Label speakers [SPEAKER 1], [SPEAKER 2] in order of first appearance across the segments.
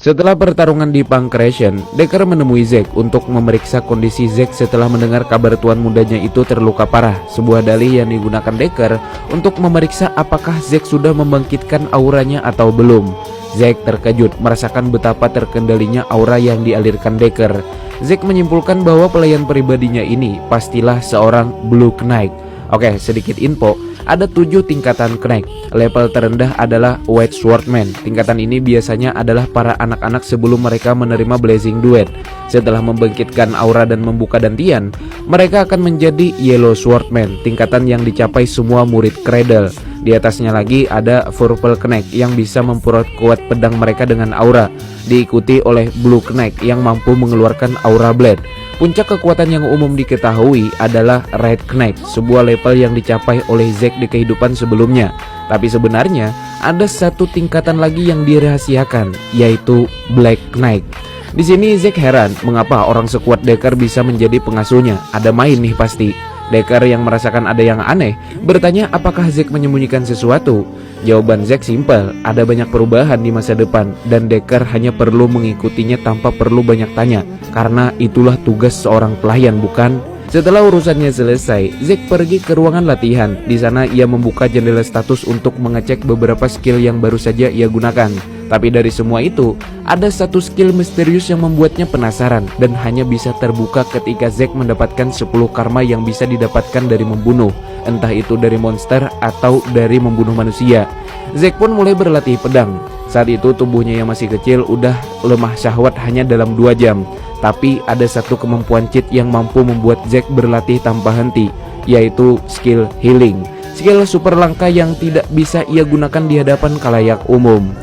[SPEAKER 1] Setelah pertarungan di Pankration, Decker menemui Zack untuk memeriksa kondisi Zack setelah mendengar kabar tuan mudanya itu terluka parah. Sebuah dalih yang digunakan Decker untuk memeriksa apakah Zack sudah membangkitkan auranya atau belum. Zack terkejut merasakan betapa terkendalinya aura yang dialirkan Decker. Zack menyimpulkan bahwa pelayan pribadinya ini pastilah seorang Blue Knight. Oke, sedikit info. Ada 7 tingkatan Knight. Level terendah adalah White Swordman. Tingkatan ini biasanya adalah para anak-anak sebelum mereka menerima Blazing Duet. Setelah membangkitkan aura dan membuka dantian, mereka akan menjadi Yellow Swordman, tingkatan yang dicapai semua murid Cradle. Di atasnya lagi ada Purple Knight yang bisa memperkuat pedang mereka dengan aura, diikuti oleh Blue Knight yang mampu mengeluarkan aura blade. Puncak kekuatan yang umum diketahui adalah Red Knight, sebuah level yang dicapai oleh Zack di kehidupan sebelumnya. Tapi sebenarnya ada satu tingkatan lagi yang dirahasiakan, yaitu Black Knight. Di sini Zack heran mengapa orang sekuat Decker bisa menjadi pengasuhnya. Ada main nih pasti. Decker yang merasakan ada yang aneh bertanya apakah Zack menyembunyikan sesuatu. Jawaban Zack simpel, ada banyak perubahan di masa depan dan Decker hanya perlu mengikutinya tanpa perlu banyak tanya, karena itulah tugas seorang pelayan, bukan? Setelah urusannya selesai, Zack pergi ke ruangan latihan. Di sana ia membuka jendela status untuk mengecek beberapa skill yang baru saja ia gunakan. Tapi dari semua itu, ada satu skill misterius yang membuatnya penasaran dan hanya bisa terbuka ketika Zack mendapatkan 10 karma yang bisa didapatkan dari membunuh, entah itu dari monster atau dari membunuh manusia. Zack pun mulai berlatih pedang. Saat itu tubuhnya yang masih kecil udah lemah syahwat hanya dalam 2 jam. Tapi ada satu kemampuan cheat yang mampu membuat Zack berlatih tanpa henti, yaitu skill healing. Skill super langka yang tidak bisa ia gunakan di hadapan khalayak umum.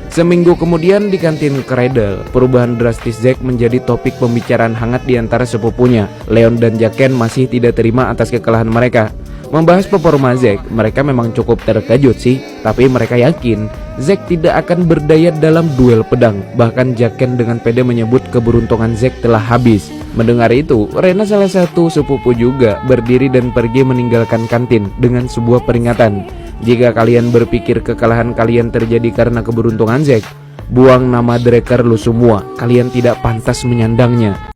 [SPEAKER 1] Seminggu kemudian di kantin Cradle, perubahan drastis Zack menjadi topik pembicaraan hangat di antara sepupunya. Leon dan Jaqen masih tidak terima atas kekalahan mereka. Membahas performa Zack, mereka memang cukup terkejut sih, tapi mereka yakin Zack tidak akan berdaya dalam duel pedang. Bahkan Jaqen dengan pede menyebut keberuntungan Zack telah habis. Mendengar itu, Rena salah satu sepupu juga berdiri dan pergi meninggalkan kantin dengan sebuah peringatan. Jika kalian berpikir kekalahan kalian terjadi karena keberuntungan Zack, buang nama Decker lu semua, kalian tidak pantas menyandangnya.